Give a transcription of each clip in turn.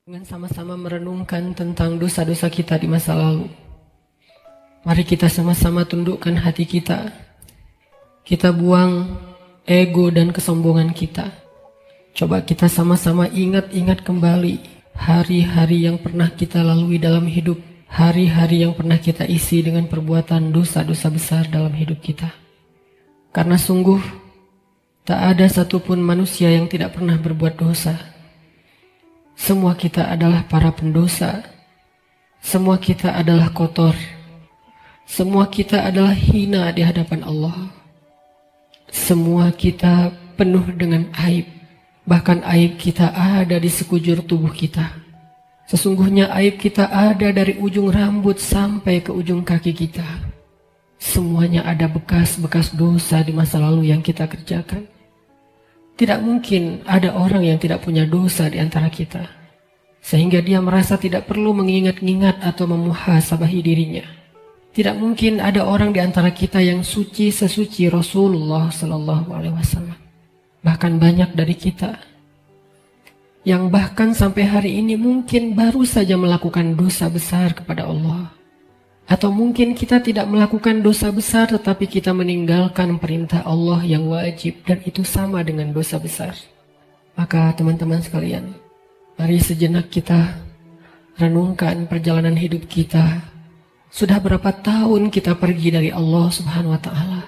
Dengan sama-sama merenungkan tentang dosa-dosa kita di masa lalu. Mari kita sama-sama tundukkan hati kita. Kita buang ego dan kesombongan kita. Coba kita sama-sama ingat-ingat kembali hari-hari yang pernah kita lalui dalam hidup. Hari-hari yang pernah kita isi dengan perbuatan dosa-dosa besar dalam hidup kita. Karena sungguh tak ada satupun manusia yang tidak pernah berbuat dosa. Semua kita adalah para pendosa. Semua kita adalah kotor. Semua kita adalah hina di hadapan Allah. Semua kita penuh dengan aib. Bahkan aib kita ada di sekujur tubuh kita. Sesungguhnya aib kita ada dari ujung rambut sampai ke ujung kaki kita. Semuanya ada bekas-bekas dosa di masa lalu yang kita kerjakan. Tidak mungkin ada orang yang tidak punya dosa di antara kita, sehingga dia merasa tidak perlu mengingat-ingat atau memuhasabahi dirinya. Tidak mungkin ada orang di antara kita yang suci sesuci Rasulullah Sallallahu Alaihi Wasallam. Bahkan banyak dari kita yang bahkan sampai hari ini mungkin baru saja melakukan dosa besar kepada Allah. Atau mungkin kita tidak melakukan dosa besar tetapi kita meninggalkan perintah Allah yang wajib, dan itu sama dengan dosa besar. Maka teman-teman sekalian, mari sejenak kita renungkan perjalanan hidup kita. Sudah berapa tahun kita pergi dari Allah Subhanahu wa Ta'ala?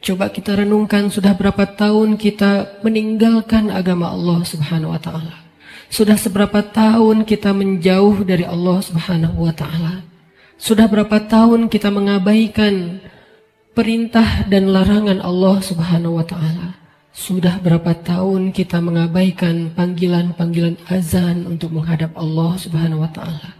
Coba kita renungkan, sudah berapa tahun kita meninggalkan agama Allah Subhanahu wa Ta'ala? Sudah seberapa tahun kita menjauh dari Allah Subhanahu wa Ta'ala? Sudah berapa tahun kita mengabaikan perintah dan larangan Allah Subhanahu wa Ta'ala? Sudah berapa tahun kita mengabaikan panggilan-panggilan azan untuk menghadap Allah Subhanahu wa Ta'ala?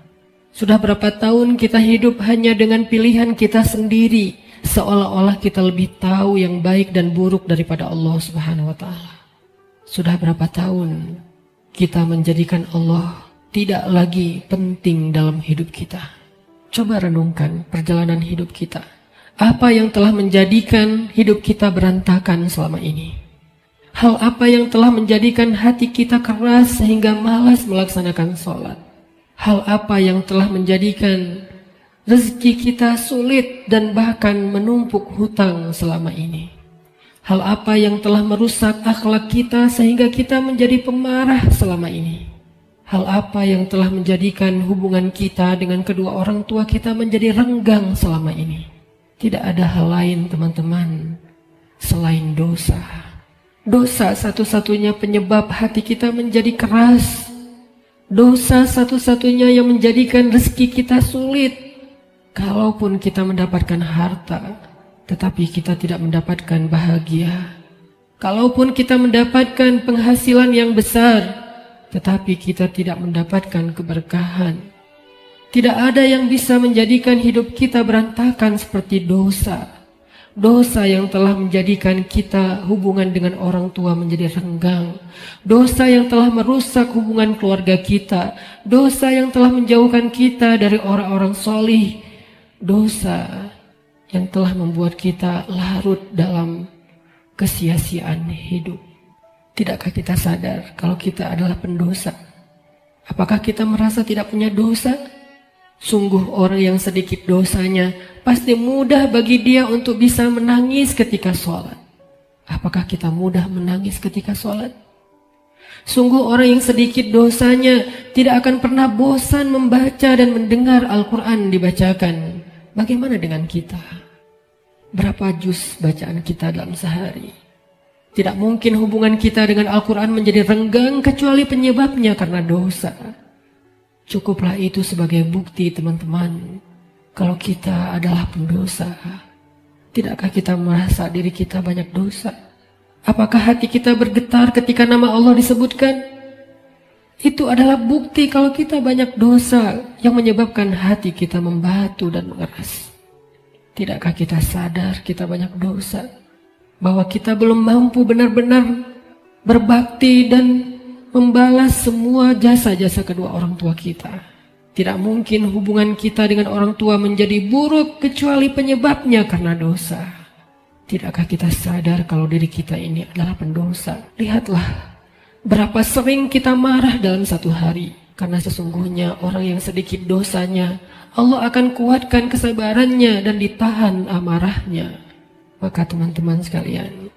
Sudah berapa tahun kita hidup hanya dengan pilihan kita sendiri, seolah-olah kita lebih tahu yang baik dan buruk daripada Allah Subhanahu wa Ta'ala? Sudah berapa tahun kita menjadikan Allah tidak lagi penting dalam hidup kita? Coba renungkan perjalanan hidup kita. Apa yang telah menjadikan hidup kita berantakan selama ini? Hal apa yang telah menjadikan hati kita keras sehingga malas melaksanakan sholat? Hal apa yang telah menjadikan rezeki kita sulit dan bahkan menumpuk hutang selama ini? Hal apa yang telah merusak akhlak kita sehingga kita menjadi pemarah selama ini? Hal apa yang telah menjadikan hubungan kita dengan kedua orang tua kita menjadi renggang selama ini? Tidak ada hal lain, teman-teman, selain dosa. Dosa satu-satunya penyebab hati kita menjadi keras. Dosa satu-satunya yang menjadikan rezeki kita sulit. Kalaupun kita mendapatkan harta, tetapi kita tidak mendapatkan bahagia. Kalaupun kita mendapatkan penghasilan yang besar, tetapi kita tidak mendapatkan keberkahan. Tidak ada yang bisa menjadikan hidup kita berantakan seperti dosa. Dosa yang telah menjadikan kita hubungan dengan orang tua menjadi renggang. Dosa yang telah merusak hubungan keluarga kita. Dosa yang telah menjauhkan kita dari orang-orang solih. Dosa yang telah membuat kita larut dalam kesia-siaan hidup. Tidakkah kita sadar kalau kita adalah pendosa? Apakah kita merasa tidak punya dosa? Sungguh orang yang sedikit dosanya pasti mudah bagi dia untuk bisa menangis ketika sholat. Apakah kita mudah menangis ketika sholat? Sungguh orang yang sedikit dosanya tidak akan pernah bosan membaca dan mendengar Al-Quran dibacakan. Bagaimana dengan kita? Berapa juz bacaan kita dalam sehari? Tidak mungkin hubungan kita dengan Al-Quran menjadi renggang kecuali penyebabnya karena dosa. Cukuplah itu sebagai bukti, teman-teman, kalau kita adalah pendosa. Tidakkah kita merasa diri kita banyak dosa? Apakah hati kita bergetar ketika nama Allah disebutkan? Itu adalah bukti kalau kita banyak dosa yang menyebabkan hati kita membatu dan mengeras. Tidakkah kita sadar kita banyak dosa? Bahwa kita belum mampu benar-benar berbakti dan membalas semua jasa-jasa kedua orang tua kita. Tidak mungkin hubungan kita dengan orang tua menjadi buruk kecuali penyebabnya karena dosa. Tidakkah kita sadar kalau diri kita ini adalah pendosa? Lihatlah berapa sering kita marah dalam satu hari. Karena sesungguhnya orang yang sedikit dosanya, Allah akan kuatkan kesabarannya dan ditahan amarahnya. Maka teman-teman sekalian,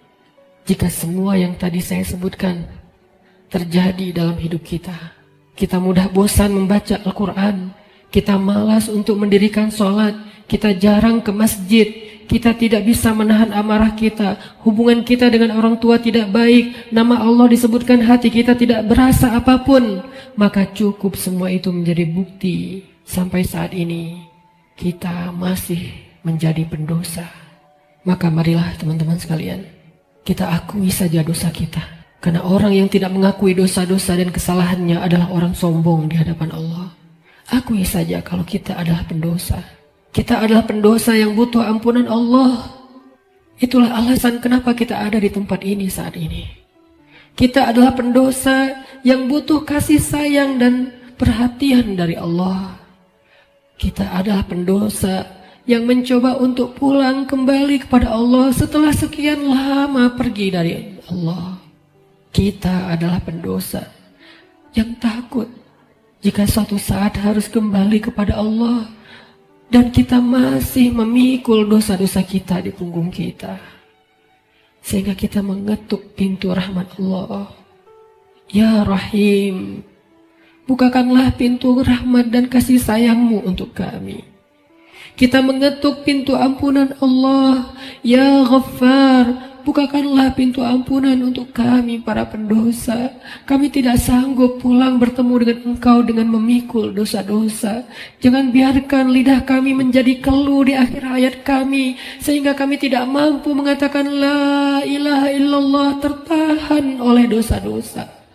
jika semua yang tadi saya sebutkan terjadi dalam hidup kita, kita mudah bosan membaca Al-Quran, kita malas untuk mendirikan sholat, kita jarang ke masjid, kita tidak bisa menahan amarah kita, hubungan kita dengan orang tua tidak baik, nama Allah disebutkan hati kita tidak berasa apapun, maka cukup semua itu menjadi bukti sampai saat ini kita masih menjadi pendosa. Maka marilah teman-teman sekalian, kita akui saja dosa kita. Karena orang yang tidak mengakui dosa-dosa dan kesalahannya adalah orang sombong di hadapan Allah. Akui saja kalau kita adalah pendosa. Kita adalah pendosa yang butuh ampunan Allah. Itulah alasan kenapa kita ada di tempat ini saat ini. Kita adalah pendosa yang butuh kasih sayang dan perhatian dari Allah. Kita adalah pendosa yang mencoba untuk pulang kembali kepada Allah setelah sekian lama pergi dari Allah. Kita adalah pendosa yang takut jika suatu saat harus kembali kepada Allah dan kita masih memikul dosa-dosa kita di punggung kita, sehingga kita mengetuk pintu rahmat Allah. Ya Rahim, bukakanlah pintu rahmat dan kasih sayangmu untuk kami. Kita mengetuk pintu ampunan Allah. Ya Ghaffar, bukakanlah pintu ampunan untuk kami para pendosa. Kami tidak sanggup pulang bertemu dengan Engkau dengan memikul dosa-dosa. Jangan biarkan lidah kami menjadi keluh di akhir hayat kami, sehingga kami tidak mampu mengatakan La ilaha illallah, tertahan oleh dosa-dosa.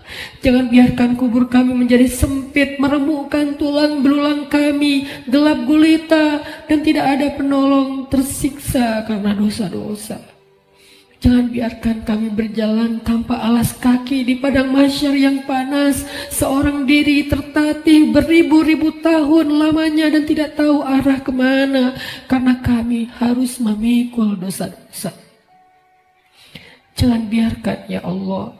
Jangan biarkan kubur kami menjadi sempit, meremukkan tulang belulang kami, gelap gulita, dan tidak ada penolong, tersiksa karena dosa-dosa. Jangan biarkan kami berjalan tanpa alas kaki di padang mahsyar yang panas, seorang diri tertatih beribu-ribu tahun lamanya dan tidak tahu arah kemana, karena kami harus memikul dosa-dosa. Jangan biarkan ya Allah,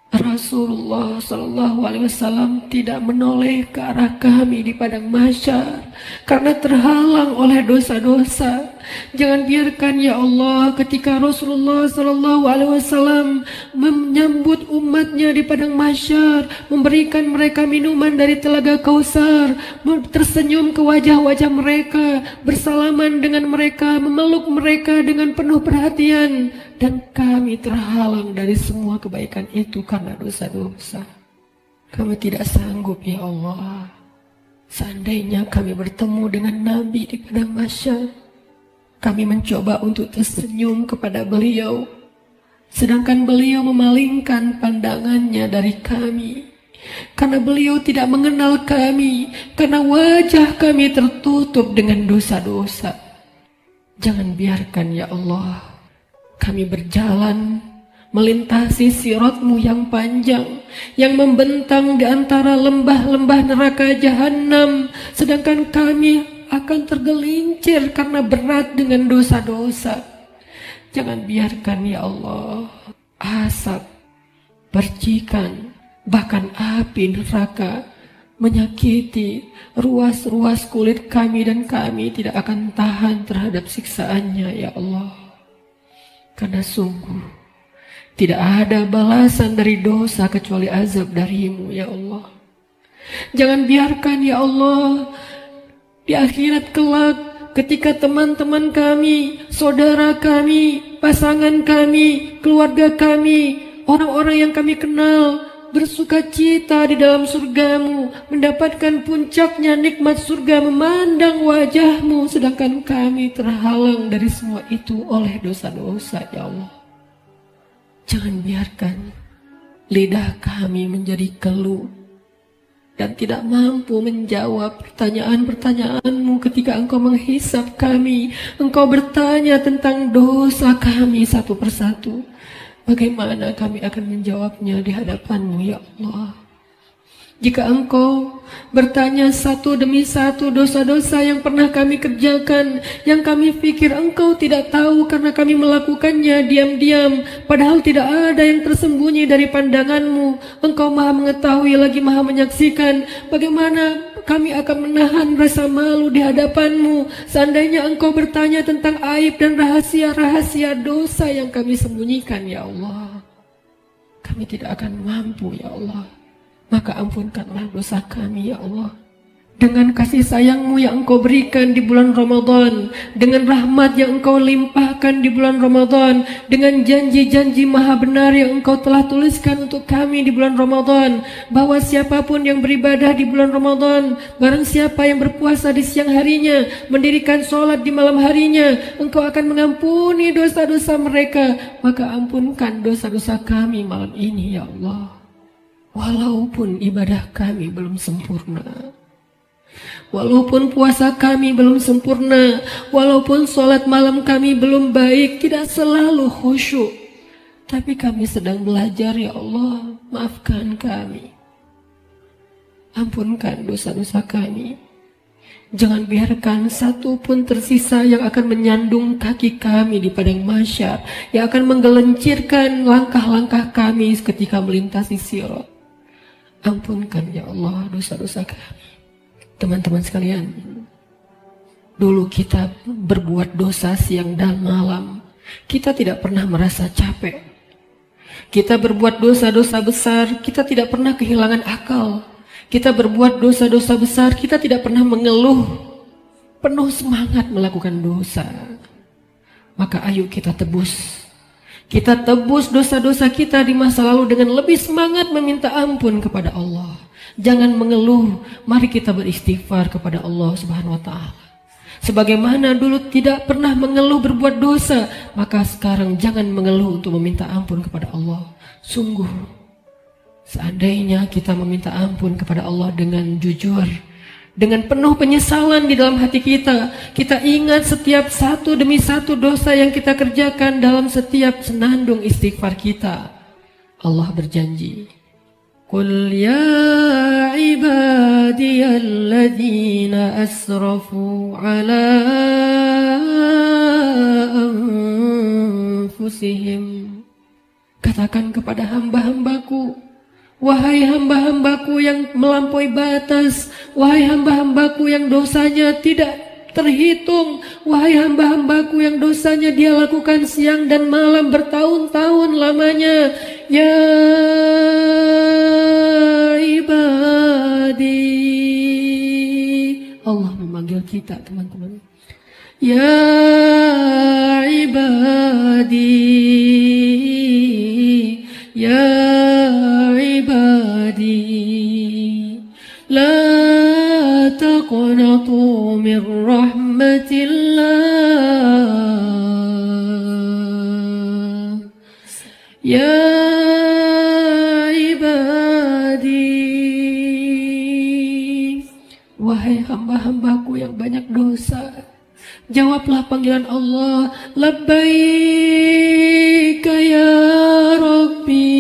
Rasulullah SAW tidak menoleh ke arah kami di padang mahsyar karena terhalang oleh dosa-dosa. Jangan biarkan ya Allah ketika Rasulullah SAW menyambut umatnya di padang mahsyar, memberikan mereka minuman dari telaga Kausar, tersenyum ke wajah-wajah mereka, bersalaman dengan mereka, memeluk mereka dengan penuh perhatian, dan kami terhalang dari semua kebaikan itu karena dosa-dosa. Kami tidak sanggup ya Allah. Seandainya kami bertemu dengan Nabi di padang mahsyar, kami mencoba untuk tersenyum kepada beliau, sedangkan beliau memalingkan pandangannya dari kami, karena beliau tidak mengenal kami, karena wajah kami tertutup dengan dosa-dosa. Jangan biarkan ya Allah kami berjalan melintasi sirat-Mu yang panjang, yang membentang di antara lembah-lembah neraka jahanam, sedangkan kami akan tergelincir karena berat dengan dosa-dosa. Jangan biarkan ya Allah asap, percikan, bahkan api neraka menyakiti ruas-ruas kulit kami, dan kami tidak akan tahan terhadap siksaannya ya Allah. Karena sungguh tidak ada balasan dari dosa kecuali azab dari-Mu ya Allah. Jangan biarkan ya Allah di akhirat kelak ketika teman-teman kami, saudara kami, pasangan kami, keluarga kami, orang-orang yang kami kenal bersuka cita di dalam surga-Mu, mendapatkan puncaknya nikmat surga, memandang wajah-Mu, sedangkan kami terhalang dari semua itu oleh dosa-dosa ya Allah. Jangan biarkan lidah kami menjadi keluh dan tidak mampu menjawab pertanyaan-pertanyaan-Mu ketika Engkau menghisap kami. Engkau bertanya tentang dosa kami satu persatu. Bagaimana kami akan menjawabnya di hadapan-Mu ya Allah? Jika Engkau bertanya satu demi satu dosa-dosa yang pernah kami kerjakan, yang kami pikir Engkau tidak tahu karena kami melakukannya diam-diam, padahal tidak ada yang tersembunyi dari pandangan-Mu. Engkau Maha mengetahui lagi Maha menyaksikan. Bagaimana kami akan menahan rasa malu di hadapan-Mu seandainya Engkau bertanya tentang aib dan rahasia-rahasia dosa yang kami sembunyikan, ya Allah. Kami tidak akan mampu, ya Allah. Maka ampunkanlah dosa kami, ya Allah. Dengan kasih sayang-Mu yang Engkau berikan di bulan Ramadan, dengan rahmat yang Engkau limpahkan di bulan Ramadan, dengan janji-janji maha benar yang Engkau telah tuliskan untuk kami di bulan Ramadan, bahwa siapapun yang beribadah di bulan Ramadan, barang siapa yang berpuasa di siang harinya, mendirikan sholat di malam harinya, Engkau akan mengampuni dosa-dosa mereka. Maka ampunkan dosa-dosa kami malam ini, ya Allah. Walaupun ibadah kami belum sempurna, walaupun puasa kami belum sempurna, walaupun sholat malam kami belum baik, tidak selalu khusyuk, tapi kami sedang belajar, ya Allah. Maafkan kami, ampunkan dosa-dosa kami. Jangan biarkan satu pun tersisa yang akan menyandung kaki kami di padang mahsyar, yang akan menggelincirkan langkah-langkah kami ketika melintasi sirat. Ampunkan, ya Allah, dosa-dosa kami. Teman-teman sekalian, dulu kita berbuat dosa siang dan malam, kita tidak pernah merasa capek. Kita berbuat dosa-dosa besar, kita tidak pernah kehilangan akal. Kita berbuat dosa-dosa besar, kita tidak pernah mengeluh, penuh semangat melakukan dosa. Maka ayo kita tebus. Kita tebus dosa-dosa kita di masa lalu dengan lebih semangat meminta ampun kepada Allah. Jangan mengeluh, mari kita beristighfar kepada Allah Subhanahu wa Ta'ala. Sebagaimana dulu tidak pernah mengeluh berbuat dosa, maka sekarang jangan mengeluh untuk meminta ampun kepada Allah. Sungguh, seandainya kita meminta ampun kepada Allah dengan jujur, dengan penuh penyesalan di dalam hati kita, kita ingat setiap satu demi satu dosa yang kita kerjakan dalam setiap senandung istighfar kita. Allah berjanji, Qul ya ibadiyalladzina asrafu ala anfusihim. Katakan kepada hamba-hambaku, wahai hamba-hambaku yang melampaui batas, wahai hamba-hambaku yang dosanya tidak terhitung, wahai hamba-hambaku yang dosanya dia lakukan siang dan malam bertahun-tahun lamanya, ya ibadi. Allah memanggil kita, teman-teman. Ya ibadi, ya ibadi, la taqnatu min rahmatillah. Ya ibadi, wahai hamba-hambaku yang banyak dosa, jawablah panggilan Allah. Labbaika ya Rabbi,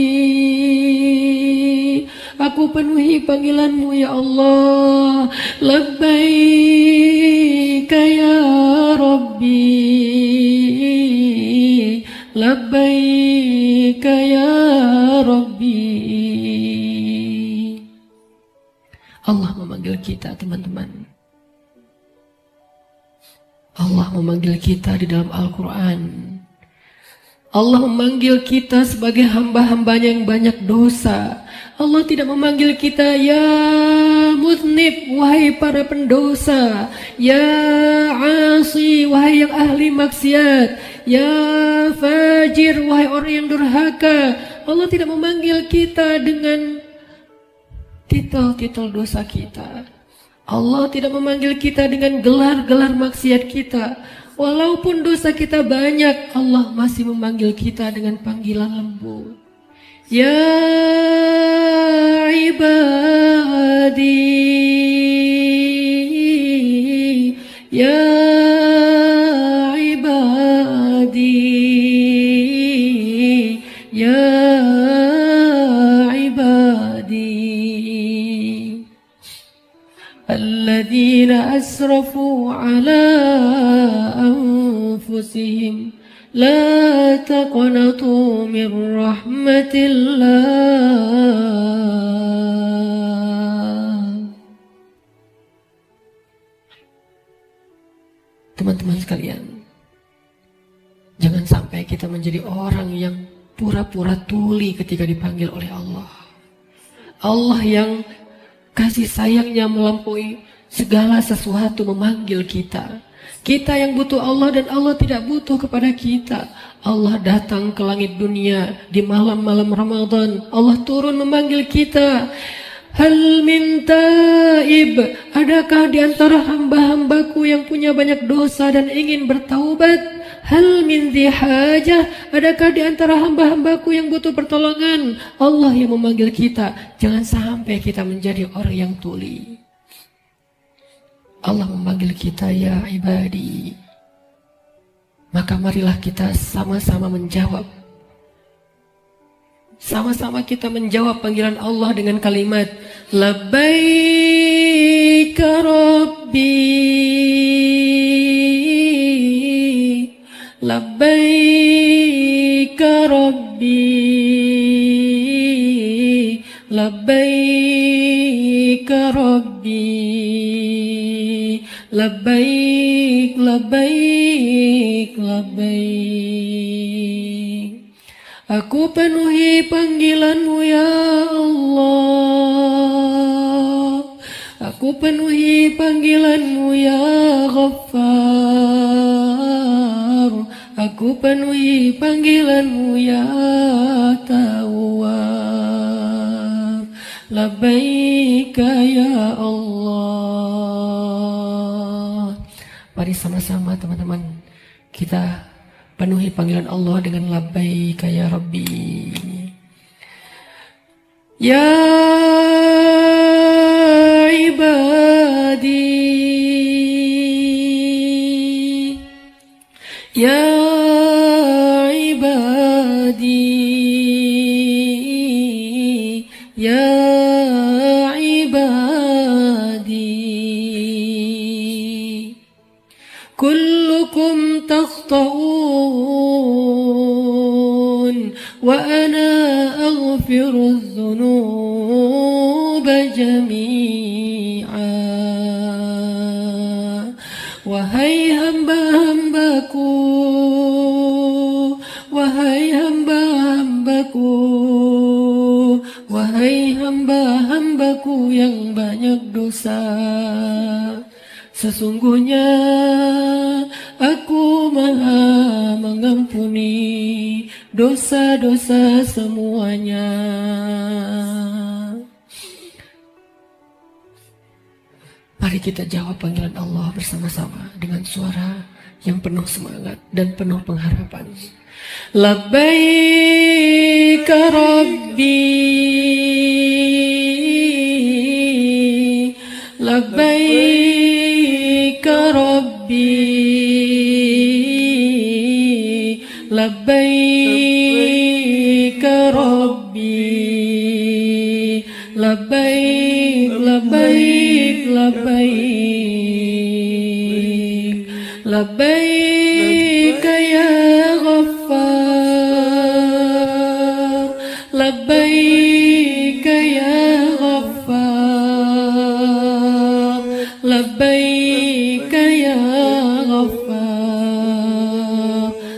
aku penuhi panggilanmu ya Allah. Labbaika ya Rabbi, labbaika ya Rabbi. Allah memanggil kita, teman-teman. Allah memanggil kita di dalam Al-Quran. Allah memanggil kita sebagai hamba-hambanya yang banyak dosa. Allah tidak memanggil kita ya muznib, wahai para pendosa, ya asi, wahai yang ahli maksiat, ya fajir, wahai orang yang durhaka. Allah tidak memanggil kita dengan titel-titel dosa kita. Allah tidak memanggil kita dengan gelar-gelar maksiat kita. Walaupun dosa kita banyak, Allah masih memanggil kita dengan panggilan lembut. Ya ibadi, ya ibadi, ya ibadi. alladzina asrafu ala anfusihim la taqnatu min rahmatillah. Teman-teman sekalian, jangan sampai kita menjadi orang yang pura-pura tuli ketika dipanggil oleh Allah. Allah yang kasih sayangnya melampaui segala sesuatu memanggil kita. Kita yang butuh Allah dan Allah tidak butuh kepada kita. Allah datang ke langit dunia di malam-malam Ramadan. Allah turun memanggil kita. Hal min taib, adakah di antara hamba-hambaku yang punya banyak dosa dan ingin bertaubat? Hal min dzihajah, adakah di antara hamba-hambaku yang butuh pertolongan? Allah yang memanggil kita. Jangan sampai kita menjadi orang yang tuli. Allah memanggil kita, ya ibadi. Maka marilah kita sama-sama menjawab. Sama-sama kita menjawab panggilan Allah dengan kalimat Labbaika Rabbi, Labbaika Rabbi, Labbaika Rabbi, Labbaik, Labbaik, Labbaik. Aku penuhi panggilan-Mu ya Allah. Aku penuhi panggilan-Mu ya Ghaffar. Aku penuhi panggilan-Mu ya Tawwab. Labbaika ya Allah. Mari sama-sama teman-teman kita penuhi panggilan Allah dengan labbaika ya Rabbi. Ya ibadi, ya ibadi, ya ibadi, kullukum takhta'un wa ana aghfiru dzunuba jami'a. Wahai hamba-hambaku, wahai hamba-hambaku, wahai hamba-hambaku yang banyak dosa, sesungguhnya aku Maha mengampuni dosa-dosa semuanya. Mari kita jawab panggilan Allah bersama-sama dengan suara yang penuh semangat dan penuh pengharapan. Labbaika Rabbi, Labbaika Rabbi, Labbaika Rabbi, Labbaik, Labbaik, Labbaik, Labbaik ya Ghaffar, Labbaik ya Ghaffar, Labbaik ya Ghaffar,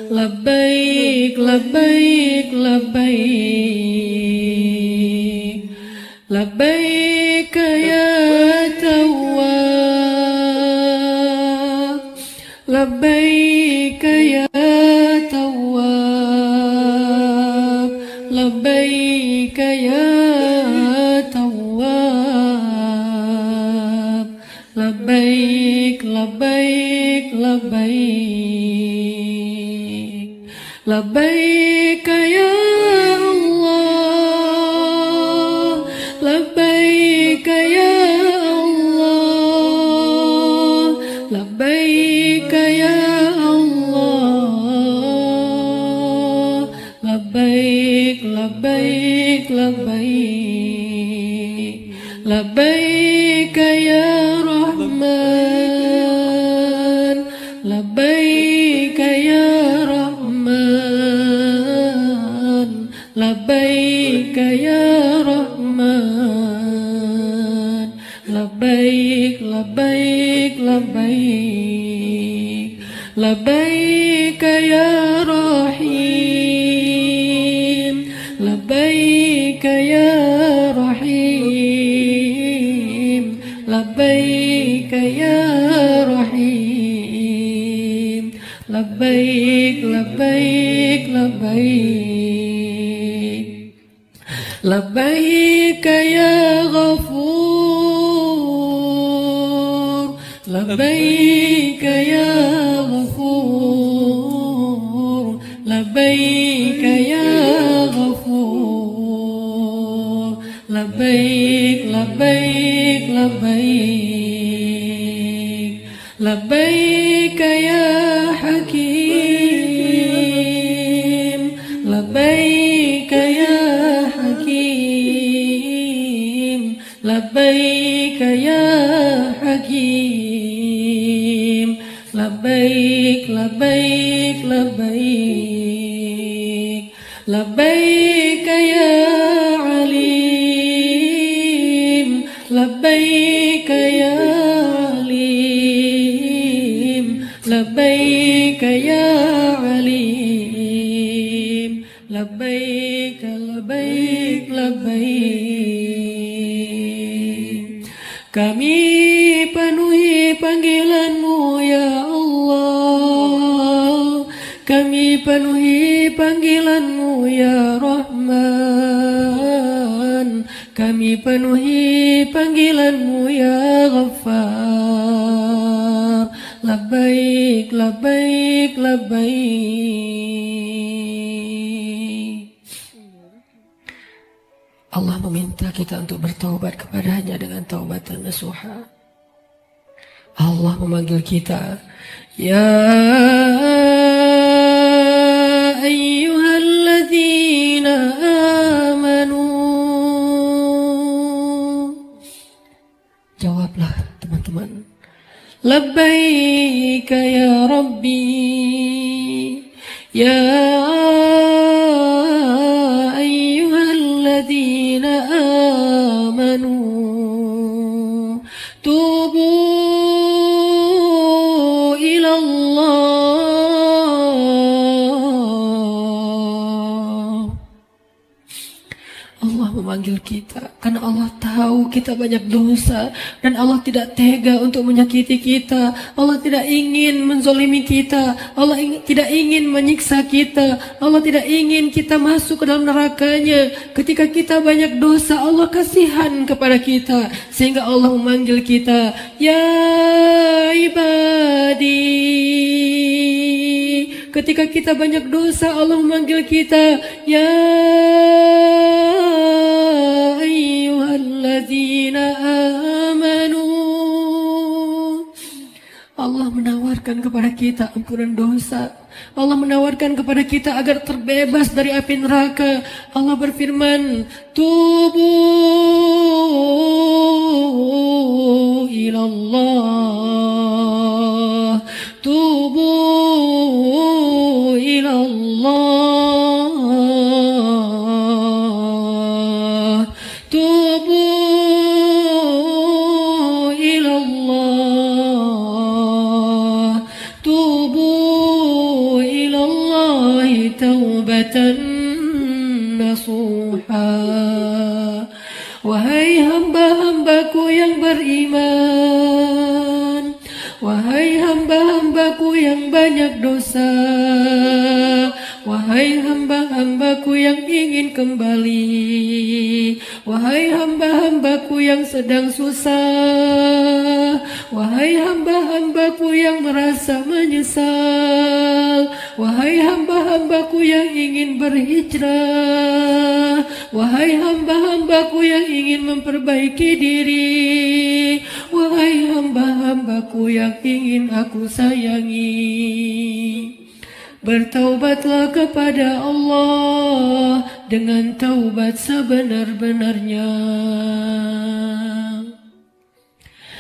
Labbaik, Labbaik, Labbaik, Labbaik ya Tawwab, Labbaik ya Tawwab, Labbaik ya Tawwab, Labbaik, Labbaik, Labbaik, Labbaik ya Allah, Labbaik ya Allah, Labbaik ya Allah, Labbaik, Labbaik, Labbaik, Labbaik ya Rahman, labbaik ya Rahman, labbaik ya Rahman, labbaik, labbaik, labbaik, labbaik ya Rahim, labbaik ya Rahim, labbaik ya Rahim, labbaik, labbaik, labbaik, labbaik ya Ghafur, labbaik ya Ghafur, labbaik ya Ghafur, labbaik, labbaik, labbaik, labbaik ya Hakim, labbaik ya Hakim, labbaik ya Hakim, labbaik, labbaik, labbaik, labbaik ya Alim, labbaik ya Alim, labbaik ya Alim, labbaik, labbaik, labbaik. Kami penuhi panggilan-Mu ya Allah, kami penuhi panggilan-Mu ya Rahman, kami penuhi panggilan-Mu ya Ghaffar. Labbaik, labbaik, labbaik. Allah meminta kita untuk bertaubat kepadanya dengan taubatan nasuha. Allah memanggil kita, ya ayyuhalladzina amanu. Jawablah teman-teman. Labbaik ya Rabbi, ya ayyuhalladzina amanu, tubu ila Allah. Allah memanggil kita karena Allah tahu kita banyak dosa dan Allah tidak tega untuk menyakiti kita. Allah tidak ingin menzolimi kita. Allah tidak ingin menyiksa kita. Allah tidak ingin kita masuk ke dalam nerakanya. Ketika kita banyak dosa, Allah kasihan kepada kita sehingga Allah memanggil kita, ya ibadi. Ketika kita banyak dosa, Allah memanggil kita, ya ayyuhalladzina amanu. Allah menawarkan kepada kita ampunan dosa. Allah menawarkan kepada kita agar terbebas dari api neraka. Allah berfirman, tubu ilallah, tubu ilallah, tubu ilallah, tubu ilallah taubatan nasuha. Wahai hamba-hambaku yang beriman, wahai hamba-hambaku yang banyak dosa, wahai hamba-hambaku yang ingin kembali, wahai hamba-hambaku yang sedang susah, wahai hamba-hambaku yang merasa menyesal, wahai hamba-hambaku yang ingin berhijrah, wahai hamba-hambaku yang ingin memperbaiki diri, wahai hamba-hambaku yang ingin aku sayangi, bertaubatlah kepada Allah dengan taubat sebenar-benarnya.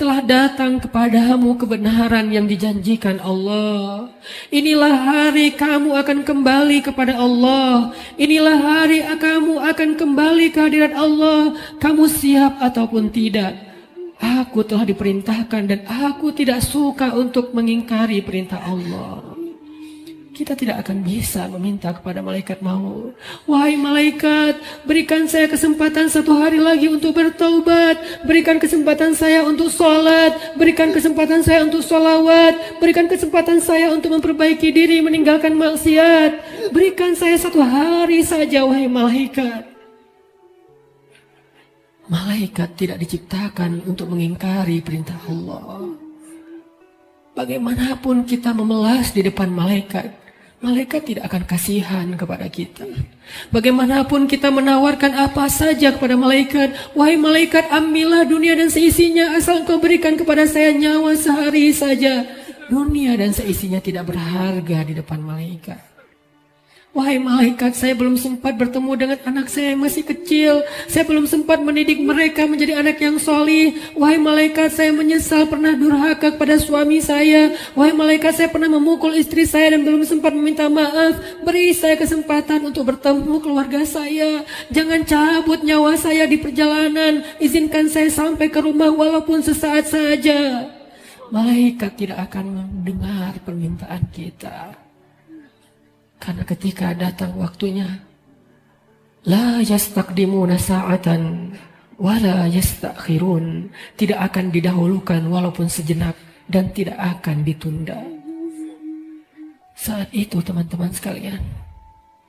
telah datang kepadamu kebenaran yang dijanjikan Allah. Inilah hari kamu akan kembali kepada Allah. Inilah hari kamu akan kembali ke hadirat Allah. Kamu siap ataupun tidak? Aku telah diperintahkan dan aku tidak suka untuk mengingkari perintah Allah. Kita tidak akan bisa meminta kepada malaikat maut, wahai malaikat, berikan saya kesempatan 1 hari lagi untuk bertaubat, berikan kesempatan saya untuk sholat, berikan kesempatan saya untuk sholawat, berikan kesempatan saya untuk memperbaiki diri, meninggalkan maksiat, berikan saya 1 hari saja, wahai malaikat. Malaikat tidak diciptakan untuk mengingkari perintah Allah. Bagaimanapun kita memelas di depan malaikat, malaikat tidak akan kasihan kepada kita. Bagaimanapun kita menawarkan apa saja kepada malaikat, wahai malaikat, ambillah dunia dan seisinya, asal engkau berikan kepada saya nyawa sehari saja. Dunia dan seisinya tidak berharga di depan malaikat. Wahai malaikat, saya belum sempat bertemu dengan anak saya yang masih kecil. Saya belum sempat mendidik mereka menjadi anak yang solih. Wahai malaikat, saya menyesal pernah durhaka kepada suami saya. Wahai malaikat, saya pernah memukul istri saya dan belum sempat meminta maaf. Beri saya kesempatan untuk bertemu keluarga saya. Jangan cabut nyawa saya di perjalanan. Izinkan saya sampai ke rumah walaupun sesaat saja. Malaikat tidak akan mendengar permintaan kita. Karena ketika datang waktunya, la yastaqdimuna sa'atan wala yastakhirun, tidak akan didahulukan walaupun sejenak dan tidak akan ditunda. Saat itu teman-teman sekalian,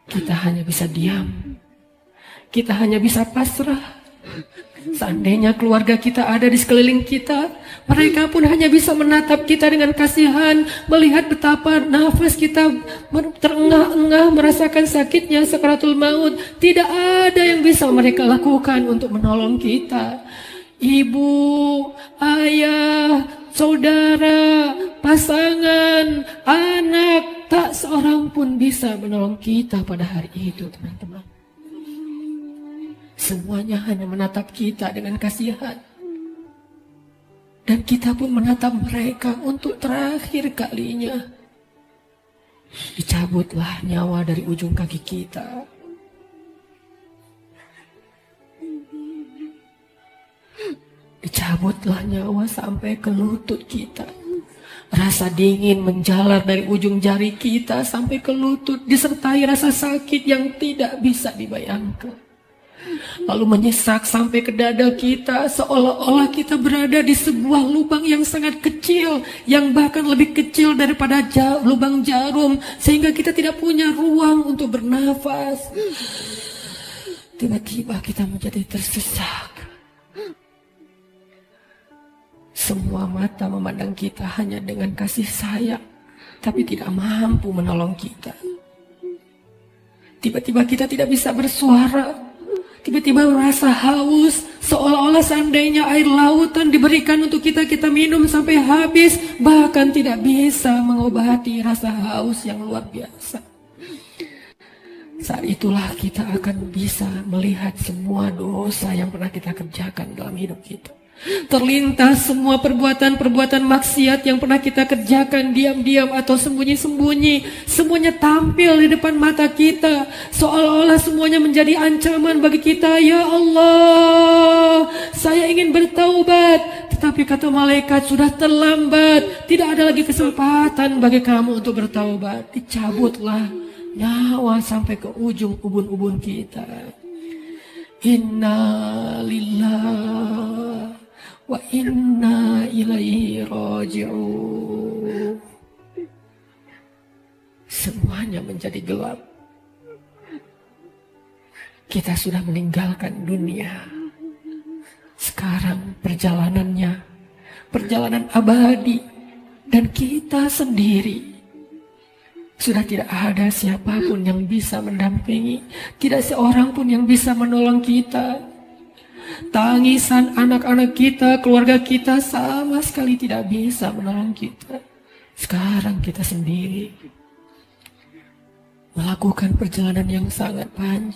kita hanya bisa diam, kita hanya bisa pasrah. Seandainya keluarga kita ada di sekeliling kita, mereka pun hanya bisa menatap kita dengan kasihan, melihat betapa nafas kita terengah-engah, merasakan sakitnya sakaratul maut. Tidak ada yang bisa mereka lakukan untuk menolong kita. Ibu, ayah, saudara, pasangan, anak, tak seorang pun bisa menolong kita pada hari itu, teman-teman. Semuanya hanya menatap kita dengan kasihan. Dan kita pun menatap mereka untuk terakhir kalinya. Dicabutlah nyawa dari ujung kaki kita. Dicabutlah nyawa sampai ke lutut kita. Rasa dingin menjalar dari ujung jari kita sampai ke lutut, disertai rasa sakit yang tidak bisa dibayangkan. Lalu menyesak sampai ke dada kita, seolah-olah kita berada di sebuah lubang yang sangat kecil, yang bahkan lebih kecil daripada lubang jarum, sehingga kita tidak punya ruang untuk bernafas. Tiba-tiba kita menjadi tersesak. Semua mata memandang kita hanya dengan kasih sayang, tapi tidak mampu menolong kita. Tiba-tiba kita tidak bisa bersuara. Tiba-tiba merasa haus, seolah-olah seandainya air lautan diberikan untuk kita minum sampai habis, bahkan tidak bisa mengobati rasa haus yang luar biasa. Saat itulah kita akan bisa melihat semua dosa yang pernah kita kerjakan dalam hidup kita. Terlintas semua perbuatan-perbuatan maksiat yang pernah kita kerjakan diam-diam atau sembunyi-sembunyi. Semuanya tampil di depan mata kita, seolah-olah semuanya menjadi ancaman bagi kita. Ya Allah, saya ingin bertaubat, tetapi kata malaikat sudah terlambat. Tidak ada lagi kesempatan bagi kamu untuk bertaubat. Dicabutlah nyawa sampai ke ujung ubun-ubun kita. Inna lillahi wa inna ilaihi raji'un. Semuanya menjadi gelap. Kita sudah meninggalkan dunia. Sekarang perjalanannya, perjalanan abadi, dan kita sendiri. Sudah tidak ada siapapun yang bisa mendampingi, tidak seorang pun yang bisa menolong kita. Tangisan anak-anak kita, keluarga kita sama sekali tidak bisa menolong kita. Sekarang kita sendiri melakukan perjalanan yang sangat panjang